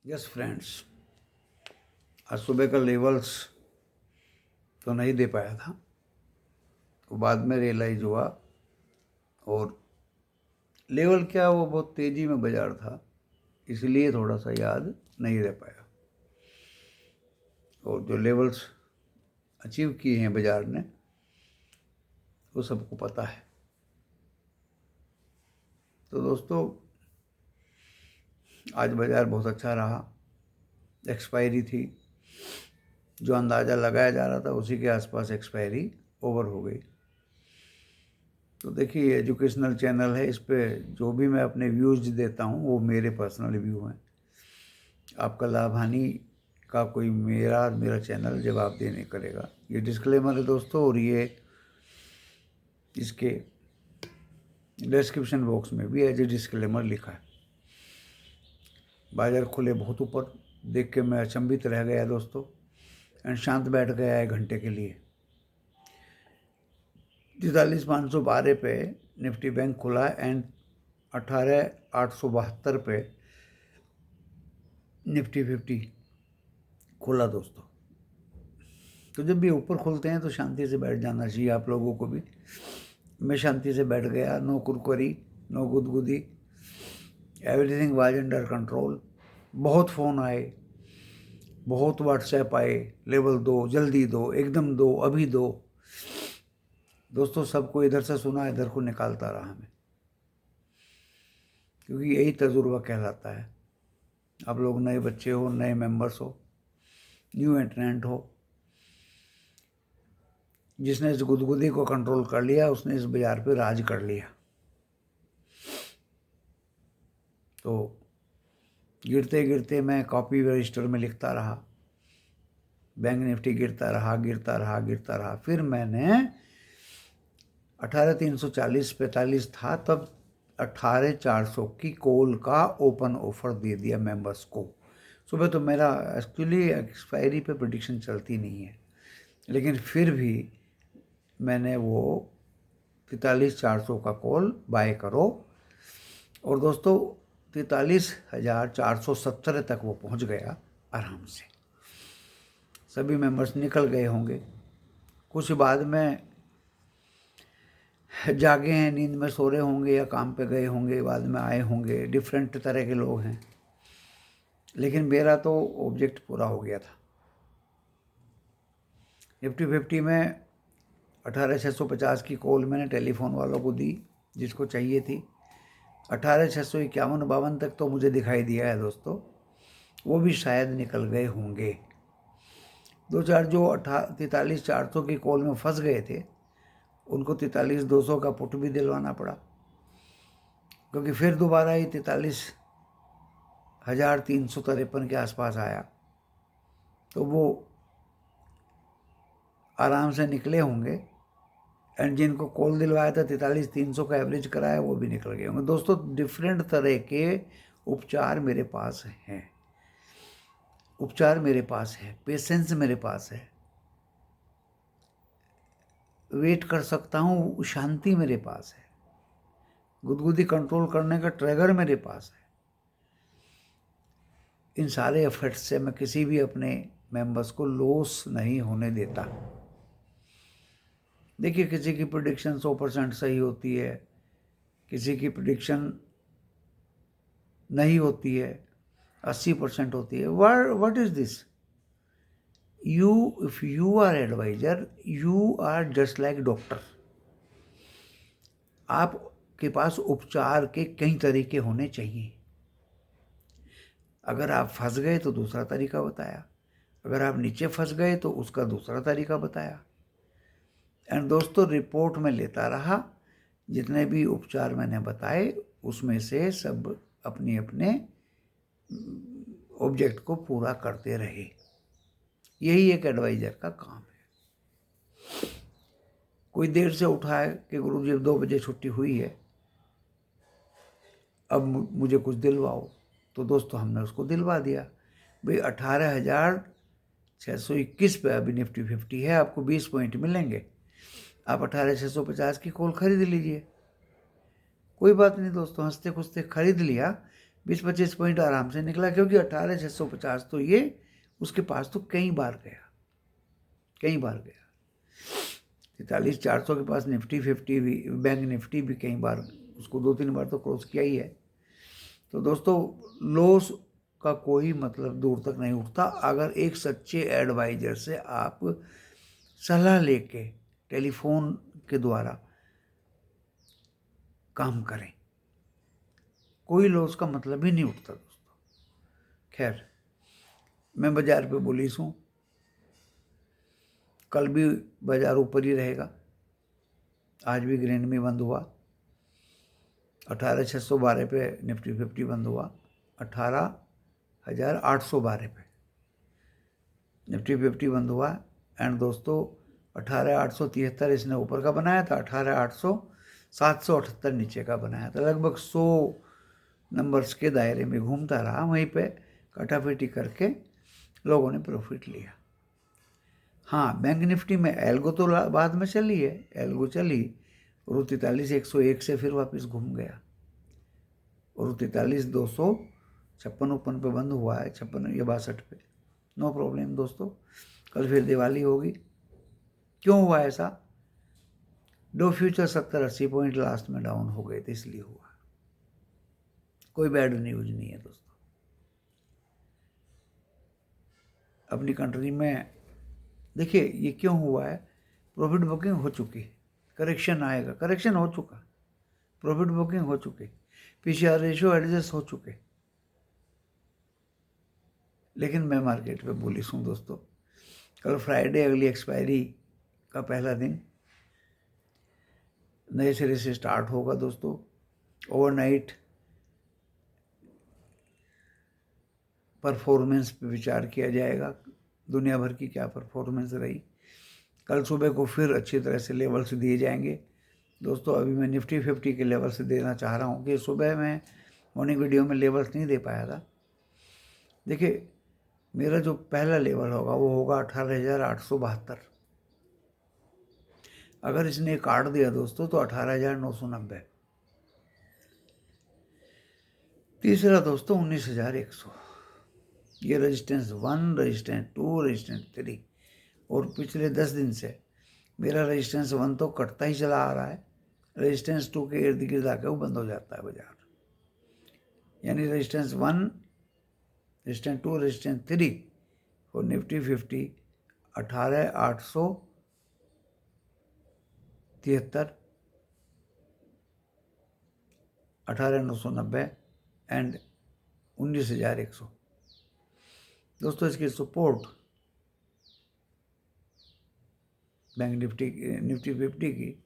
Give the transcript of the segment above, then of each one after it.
Yes friends, आज सुबह का लेवल्स तो नहीं दे पाया था, तो बाद में रियलाइज़ हुआ। और लेवल क्या, वो बहुत तेज़ी में बाजार था, इसलिए थोड़ा सा याद नहीं रह पाया। और जो लेवल्स अचीव किए हैं बाजार ने, वो सबको पता है। तो दोस्तों, आज बाज़ार बहुत अच्छा रहा। एक्सपायरी थी, जो अंदाज़ा लगाया जा रहा था उसी के आसपास एक्सपायरी ओवर हो गई। तो देखिए, एजुकेशनल चैनल है, इस पे जो भी मैं अपने व्यूज़ देता हूँ वो मेरे पर्सनल व्यू हैं। आपका लाभ हानि का कोई मेरा चैनल जवाब देने करेगा। ये डिस्क्लेमर है दोस्तों, और ये इसके डिस्क्रिप्शन बॉक्स में भी एज ए डिस्क्लेमर लिखा है। बाजार खुले बहुत ऊपर, देख के मैं अचंभित रह गया दोस्तों, एंड शांत बैठ गया 1 घंटे के लिए। 43,512 पे निफ्टी बैंक खुला एंड 18,872 पे निफ्टी 50 खुला दोस्तों। तो जब भी ऊपर खुलते हैं तो शांति से बैठ जाना चाहिए आप लोगों को भी। मैं शांति से बैठ गया, नो कुरकुरी, नो गुदगुदी, एवरीथिंग वाज अंडर कंट्रोल। बहुत फ़ोन आए, बहुत व्हाट्सएप आए, लेवल दो, जल्दी दो, एकदम दो, अभी दो। दोस्तों, सबको इधर से सुना, इधर को निकालता रहा मैं, क्योंकि यही तजुर्बा कहलाता है। आप लोग नए बच्चे हो, नए मेंबर्स हो, न्यू एंट्रेंट हो। जिसने इस गुदगुदी को कंट्रोल कर लिया, उसने इस बाजार पे राज कर लिया। तो गिरते गिरते मैं कॉपी रजिस्टर में लिखता रहा, बैंक निफ्टी गिरता रहा, गिरता रहा, गिरता रहा। फिर मैंने 18,340 45 था तब 18,400 की कॉल का ओपन ऑफर दे दिया मेंबर्स को। सुबह तो मेरा एक्चुअली एक्सपायरी पे प्रेडिक्शन चलती नहीं है, लेकिन फिर भी मैंने वो 43,400 का कॉल बाय करो। और दोस्तों, 43,470 तक वो पहुंच गया आराम से। सभी मेंबर्स निकल गए होंगे, कुछ बाद में जागे हैं, नींद में सो रहे होंगे या काम पे गए होंगे, बाद में आए होंगे। डिफरेंट तरह के लोग हैं, लेकिन मेरा तो ऑब्जेक्ट पूरा हो गया था। निफ्टी 50 में 18,650 की कॉल मैंने टेलीफोन वालों को दी, जिसको चाहिए थी। 18,651-52 तक तो मुझे दिखाई दिया है दोस्तों, वो भी शायद निकल गए होंगे। दो चार जो 43,400 की कॉल में फंस गए थे, उनको 43,200 का पुट भी दिलवाना पड़ा, क्योंकि फिर दोबारा ही 43,353 के आसपास आया। तो वो आराम से निकले होंगे, एंड जिनको कॉल दिलवाया था 43,300 का एवरेज कराया, वो भी निकल गए होंगे। दोस्तों, डिफरेंट तरह के उपचार मेरे पास हैं, उपचार मेरे पास है, पेशेंस मेरे पास है, वेट कर सकता हूँ, शांति मेरे पास है, गुदगुदी कंट्रोल करने का ट्रिगर मेरे पास है। इन सारे एफर्ट्स से मैं किसी भी अपने मेंबर्स को लॉस नहीं होने देता। देखिए, किसी की प्रेडिक्शन 100% सही होती है, किसी की प्रेडिक्शन नहीं होती है, 80% होती है। What is this? If you are advisor, you are just like doctor. आपके पास उपचार के कई तरीके होने चाहिए। अगर आप फंस गए तो दूसरा तरीका बताया, अगर आप नीचे फंस गए तो उसका दूसरा तरीका बताया। एंड दोस्तों, रिपोर्ट में लेता रहा, जितने भी उपचार मैंने बताए उसमें से सब अपने अपने ऑब्जेक्ट को पूरा करते रहे। यही एक एडवाइजर का काम है। कोई देर से उठा है कि गुरुजी 2 बजे छुट्टी हुई है, अब मुझे कुछ दिलवाओ, तो दोस्तों हमने उसको दिलवा दिया। भाई, 18,621 पे अभी निफ्टी 50 है, आपको 20 पॉइंट मिलेंगे, आप 18,650 की कॉल खरीद लीजिए। कोई बात नहीं दोस्तों, हंसते खुशते खरीद लिया। 20-25 पॉइंट आराम से निकला, क्योंकि 18,650 तो ये उसके पास तो कई बार गया। 43,400 के पास निफ्टी 50 भी, बैंक निफ्टी भी कई बार उसको 2-3 बार तो क्रॉस किया ही है। तो दोस्तों लॉस का कोई मतलब दूर तक नहीं उठता अगर एक सच्चे एडवाइजर से आप सलाह लेके टेलीफोन के द्वारा काम करें, कोई लॉस का मतलब ही नहीं उठता दोस्तों। खैर, मैं बाजार पे बुलिश हूँ, कल भी बाजार ऊपर ही रहेगा। आज भी ग्रीन में बंद हुआ, 18,612 पे निफ्टी 50 बंद हुआ, 18,812 पे निफ्टी 50 बंद हुआ। एंड दोस्तों 18,873 इसने ऊपर का बनाया था, 778 नीचे का बनाया था। लगभग 100 नंबर्स के दायरे में घूमता रहा, वहीं पे कटाफिटी करके लोगों ने प्रॉफिट लिया। हाँ, बैंक निफ्टी में एल्गो तो बाद में चली है, एल्गो चली और 43,101 से फिर वापस घूम गया और 43,256 ओपन पे बंद हुआ है, 56 या 62 पे। नो प्रॉब्लम दोस्तों, कल फिर दिवाली होगी। क्यों हुआ ऐसा? डो फ्यूचर 70-80 पॉइंट लास्ट में डाउन हो गए थे, इसलिए हुआ। कोई बैड न्यूज नहीं है दोस्तों। अपनी कंट्री में देखिए ये क्यों हुआ है, प्रॉफिट बुकिंग हो चुकी, करेक्शन आएगा, करेक्शन हो चुका, प्रॉफिट बुकिंग हो चुकी, पीसीआर रेशियो एडजस्ट हो चुके। लेकिन मैं मार्केट पे बुलिश हूँ दोस्तों। कल फ्राइडे, अगली एक्सपायरी का पहला दिन, नए सिरे से स्टार्ट होगा दोस्तों। ओवरनाइट परफॉर्मेंस पे विचार किया जाएगा, दुनिया भर की क्या परफॉर्मेंस रही। कल सुबह को फिर अच्छी तरह से लेवल्स दिए जाएंगे दोस्तों। अभी मैं निफ्टी 50 के लेवल से देना चाह रहा हूँ कि सुबह मैं मॉर्निंग वीडियो में लेवल्स नहीं दे पाया था। देखिए मेरा जो पहला लेवल होगा वो होगा 18,872। अगर इसने काट दिया दोस्तों तो 18,990। तीसरा दोस्तों 19,100। ये रेजिस्टेंस 1, रेजिस्टेंस 2, रेजिस्टेंस 3। और पिछले 10 दिन से मेरा रेजिस्टेंस 1 तो कटता ही चला आ रहा है, रेजिस्टेंस 2 के इर्द गिर्द आकर वो बंद हो जाता है बाजार। यानी रेजिस्टेंस 1, रेजिस्टेंस 2, रेजिस्टेंस 3 और निफ्टी 50 18,873, 18,990 एंड 19,100। दोस्तों इसकी सपोर्ट बैंक निफ्टी 50 की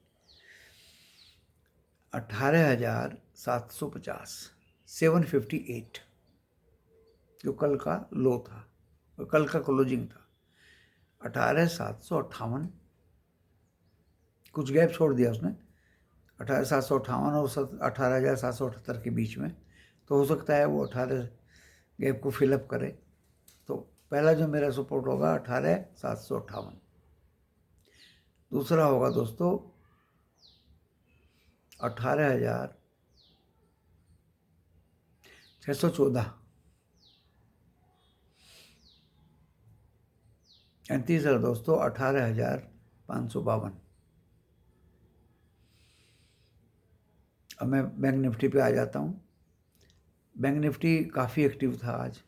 18,750, 758 जो कल का लो था, कल का क्लोजिंग था। 18,758, कुछ गैप छोड़ दिया उसने, 18,758 और 18,778 के बीच में, तो हो सकता है वो 18 गैप को फिलअप करे। तो पहला जो मेरा सपोर्ट होगा 18,758। दूसरा होगा दोस्तों 18,614 एंड तीसरा दोस्तों 18,552। अब मैं बैंक निफ्टी पे आ जाता हूँ। बैंक निफ्टी काफ़ी एक्टिव था आज,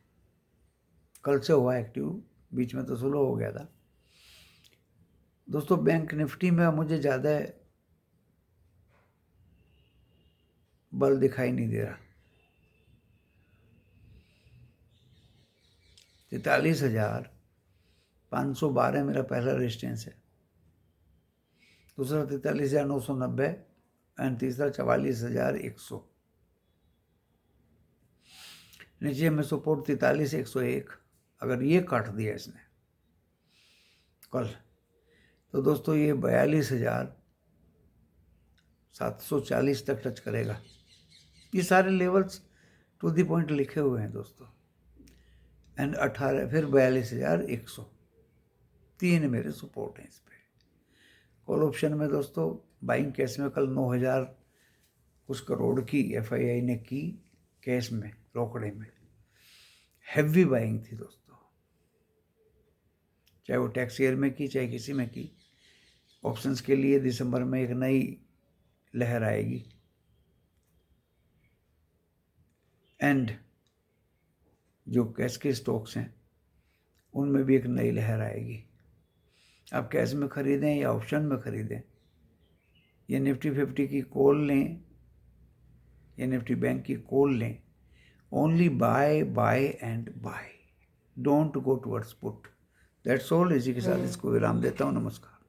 कल से हुआ एक्टिव, बीच में तो स्लो हो गया था दोस्तों। बैंक निफ्टी में मुझे ज़्यादा बल दिखाई नहीं दे रहा। 43,512 मेरा पहला रेजिस्टेंस है, दूसरा 43,990 एंड तीसरा 44,100। नीचे में सपोर्ट 43,101। अगर ये काट दिया इसने कल तो दोस्तों ये 42,740 तक टच करेगा। ये सारे लेवल्स टू दी पॉइंट लिखे हुए हैं दोस्तों। एंड 18 फिर 42,100, 3 मेरे सपोर्ट हैं इस पर। कॉल ऑप्शन में दोस्तों बाइंग कैश में कल 9,000 कुछ करोड़ की FII ने की कैश में, रोकड़े में, हैवी बाइंग थी दोस्तों, चाहे वो टैक्स ईयर में की चाहे किसी में की। ऑप्शंस के लिए दिसंबर में एक नई लहर आएगी, एंड जो कैश के स्टॉक्स हैं उनमें भी एक नई लहर आएगी। आप कैश में खरीदें या ऑप्शन में खरीदें, ये निफ्टी 50 की कॉल लें या निफ्टी बैंक की कॉल लें, only buy buy and buy, don't go towards put. That's all. इसी के साथ इसको विराम देता हूँ। नमस्कार।